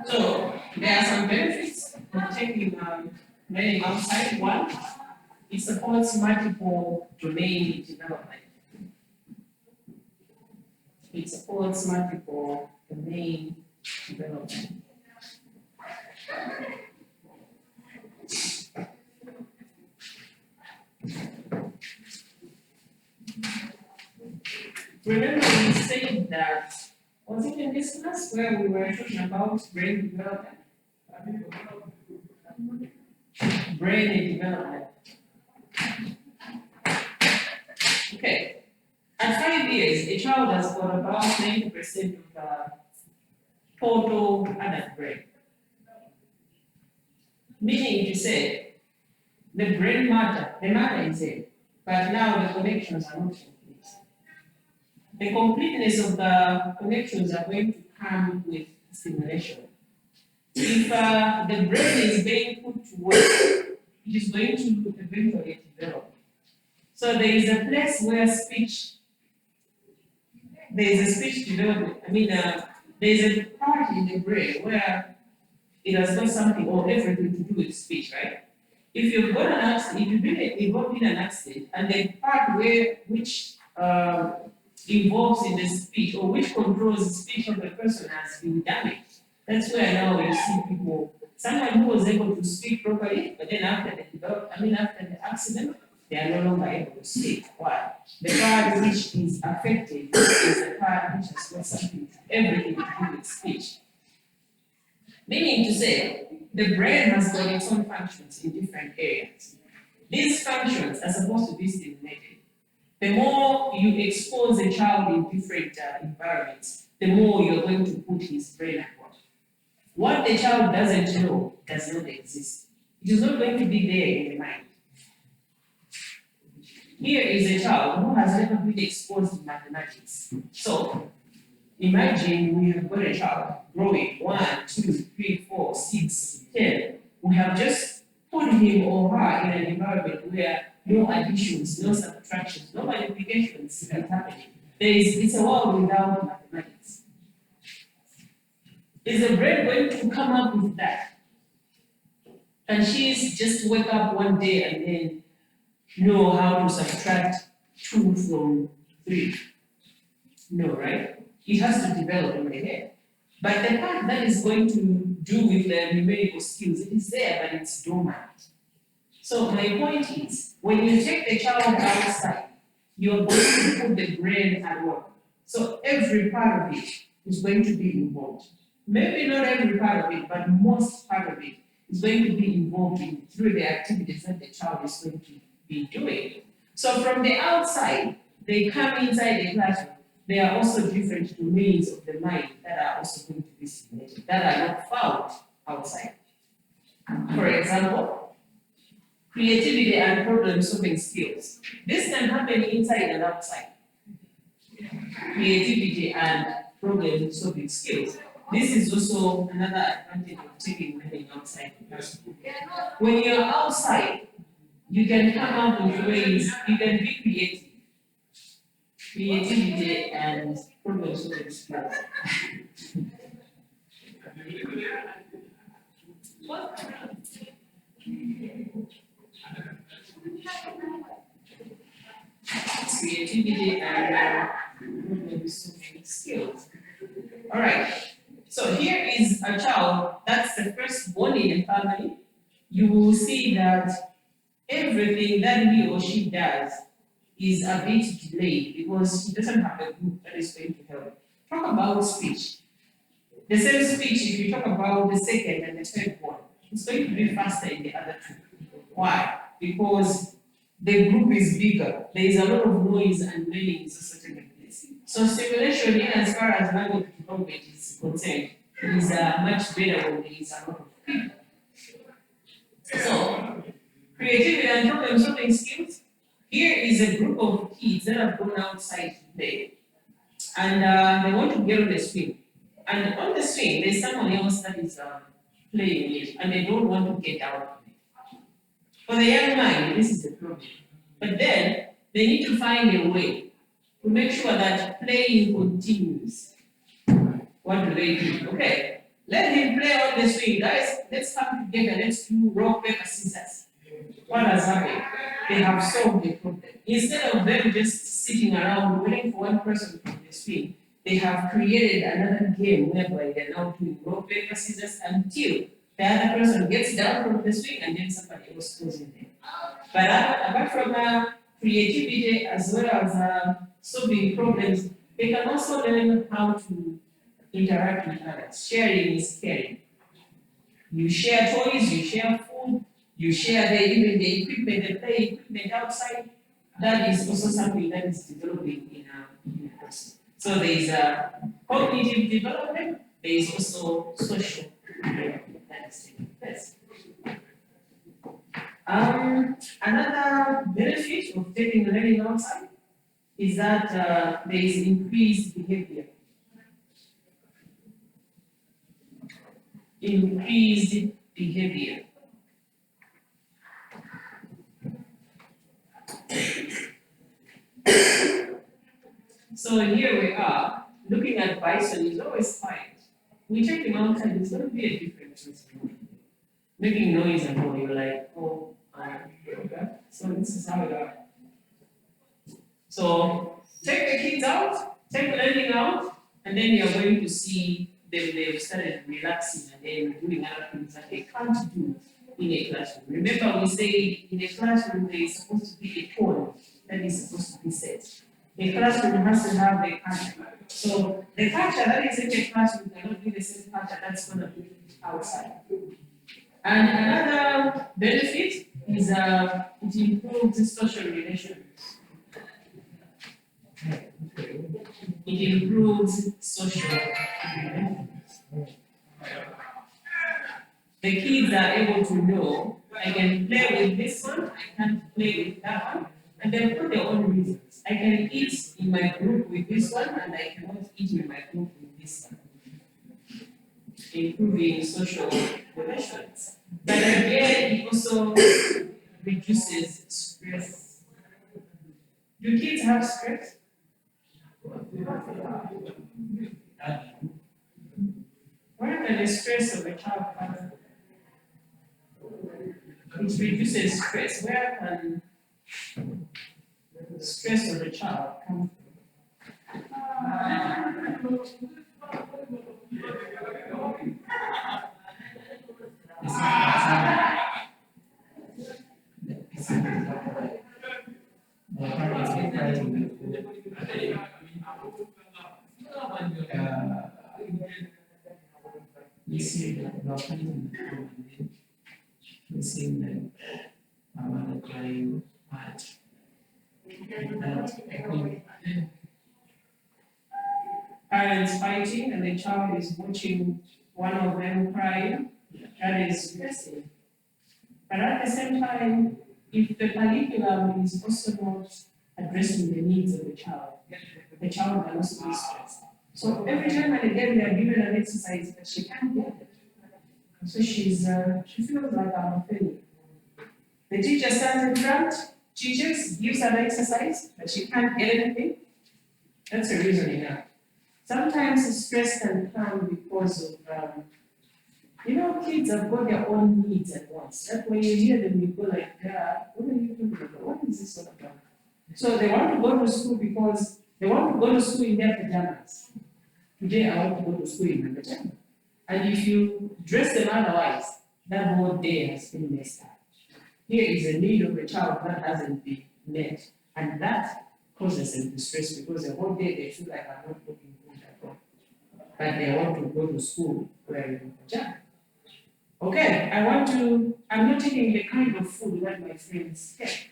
So there are some benefits of taking learning outside. One, it supports multiple domain development. It supports multiple domain development. Remember we said that, was it in this class where we were talking about brain development? Brain development. Okay. At 5 years, a child has got about 90% of the total adult brain. Meaning to say, the brain matter, the matter is there, but now the connections are not complete. The completeness of the connections are going to come with stimulation. If the brain is being put to work, it is going to eventually develop. So there is a place where there is a speech development. there is a part in the brain where it has got something or everything to do with speech, right? If you've got an accident, if you've been involved in an accident, and the part which involves in the speech or which controls the speech of the person has been damaged, that's where now you see people, someone who was able to speak properly, but then after the accident, they are no longer able to speak. Why? The part which is affected is the part which has got something, everything to do with speech. Meaning to say, the brain has got its own functions in different areas. These functions are supposed to be stimulated. The more you expose a child in different environments, the more you're going to put his brain at work. What the child doesn't know does not exist. It is not going to be there in the mind. Here is a child who has never been exposed to mathematics. So, imagine we have got a child growing 1, 2, 3, 4, 6, 10. We have just put him or her in an environment where no additions, no subtractions, no multiplications are happening. It's a world without mathematics. Is the brain going to come up with that? Can she just wake up one day and then know how to subtract 2 from 3? No, right? It has to develop in the head. But the part that is going to do with the numerical skills, it is there, but it's dormant. So my point is, when you take the child outside, you're going to put the brain at work. So every part of it is going to be involved. Maybe not every part of it, but most part of it is going to be involved through the activities that the child is going to be doing. So from the outside, they come inside the classroom. There are also different domains of the mind that are also going to be stimulated, that are not found outside. For example, creativity and problem-solving skills. This can happen inside and outside. Creativity and problem-solving skills. This is also another advantage of taking learning outside the classroom. When you're outside, you can come up with ways, you can be creative. Creativity and problem-solving skills. Creativity and problem-solving skills. All right. So here is a child that's the first born in a family. You will see that everything that he or she does is a bit delayed because he doesn't have a group that is going to help. Talk about speech. The same speech, if you talk about the second and the third one, it's going to be faster in the other two. Why? Because the group is bigger. There is a lot of noise and learning is also taking place. So stimulation, as far as language development is concerned, is much better when there is a lot of people. So, creativity and problem-solving skills. Here is a group of kids that have gone outside to play, and they want to get on the swing. And on the swing, there's someone else that is playing it, and they don't want to get out of it. For the young mind, this is the problem. But then, they need to find a way to make sure that playing continues. What do they do? Okay, let him play on the swing. Guys, let's come together. Let's do rock, paper, scissors. What has happened? They have solved the problem. Instead of them just sitting around waiting for one person to the swing, they have created another game whereby they're now doing rock, paper, scissors until the other person gets down from the swing and then somebody else goes in there. But apart from creativity as well as solving problems, they can also learn how to interact with others. Sharing is caring. You share toys, you share food, you share even the equipment, the play equipment outside. That is also something that is developing in a person. So there is a cognitive development, there is also social development that is taking place. Another benefit of taking learning outside is that there is increased behavior. Increased behavior. So here we are, looking at bison is always quiet. We take him outside, it's going to be a different person. Making noise and all, you're like, oh, okay. So this is how it is. So take the kids out, take learning out, and then you're going to see they've started relaxing and then doing other things that they can't do in a classroom. Remember, we say in a classroom there is supposed to be a tone that is supposed to be set. A classroom has to have a culture. So the culture that is in the classroom cannot be the same culture that's going to be outside. And another benefit is it improves social relations. It improves social relations. The kids are able to know, I can play with this one, I can't play with that one, and they put their own reasons. I can eat in my group with this one, and I cannot eat in my group with this one. Improving social relations. But again, it also reduces stress. Do kids have stress? Where can the stress of a child come from? It reduces stress. Where can the stress of a child come You see that we are fighting in the home and then we see that my mother crying hard. Parents fighting and the child is watching one of them crying, that is stressing. But at the same time, if the curriculum is also not addressing the needs of the child can also be stressed. So every time and again they are given an exercise, but she can't get it. So she feels like I'm a failure. The teacher stands in front, teaches, gives her an exercise, but she can't get anything. That's the reason enough. Sometimes stress can come because of, kids have got their own needs and wants. That's when you hear them, you go like, yeah, what are you talking about? What is this all about? So they want to go to school because they want to go to school in their pajamas. Today I want to go to school in my pajamas. And if you dress them otherwise, that whole day has been messed up. Here is a need of a child that hasn't been met. And that causes them to stress because the whole day they feel like I'm not looking good at all. But they want to go to school wearing pajamas. Okay, I'm not taking the kind of food that my friends take.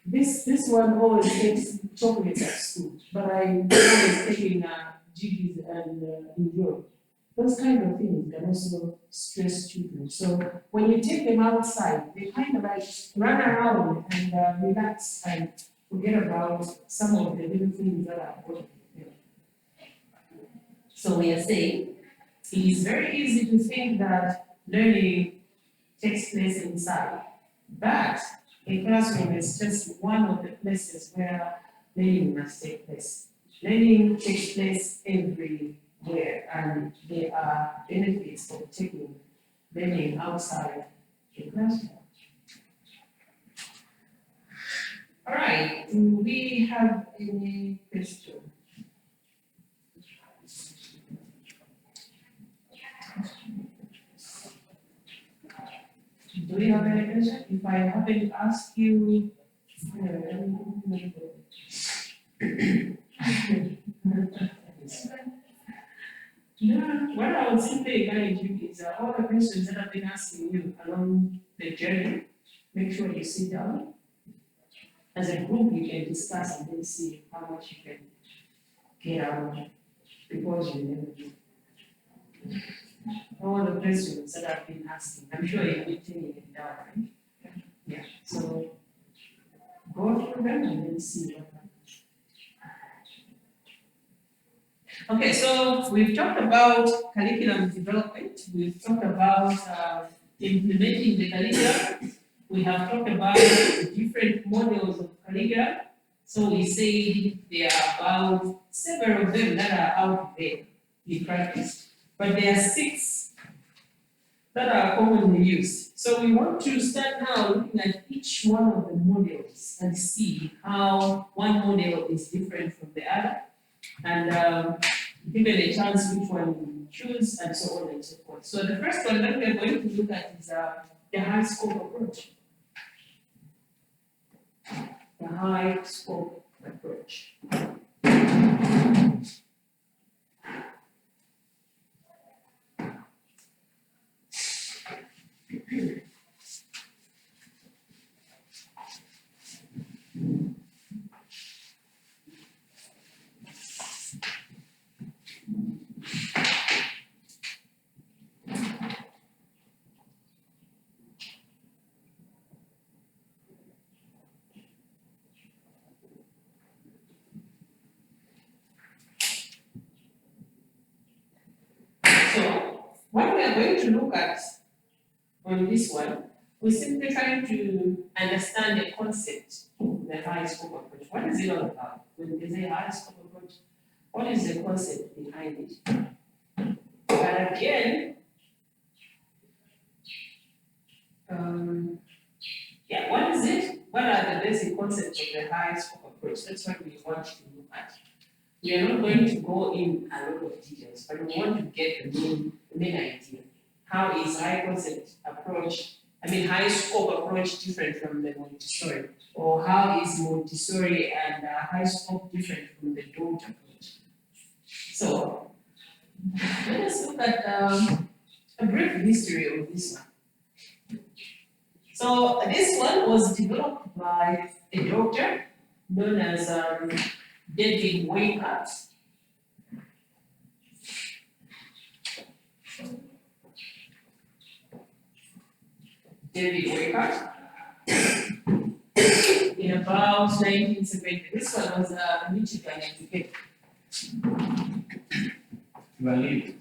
This one always takes chocolates at school, but I'm always taking jiggies and enjoy. Those kind of things can also stress children. So when you take them outside, they kind of like run around and relax and forget about some of the little things that are important. So we are saying it is very easy to think that learning takes place inside, but a classroom is just one of the places where learning must take place. Learning takes place everywhere, and there are benefits of taking learning outside the classroom. All right, do we have any questions? Do we have any questions? If I haven't asked you, yeah, what I would simply encourage you is all the questions that I've been asking you along the journey, make sure you sit down. As a group, you can discuss and then see how much you can get out because you never do. All the questions that I've been asking, I'm sure you've been taking it down, right? Yeah, so go through them and then see what happens. Okay, so we've talked about curriculum development, we've talked about implementing the curriculum, we have talked about the different models of curriculum. So we say there are about several of them that are out there in practice, but there are 6 that are commonly used. So we want to start now looking at each one of the models and see how one model is different from the other, and given a chance which one we choose, and so on and so forth. So the first one that we are going to look at is the high scope approach. The high scope approach. So what we are going to look at on this one, we're simply trying to understand the concept of the high scope approach. What is it all about? When we say high scope approach, what is the concept behind it? But again, what is it? What are the basic concepts of the high scope approach? That's what we want to look at. We are not going to go in a lot of details, but we want to get the main idea. How is high scope approach different from the Montessori? Or how is Montessori and high scope different from the DOT approach? So let us look at a brief history of this one. So this one was developed by a doctor known as David Weikart. In about 1970. This one was a Michigan educator. Valid.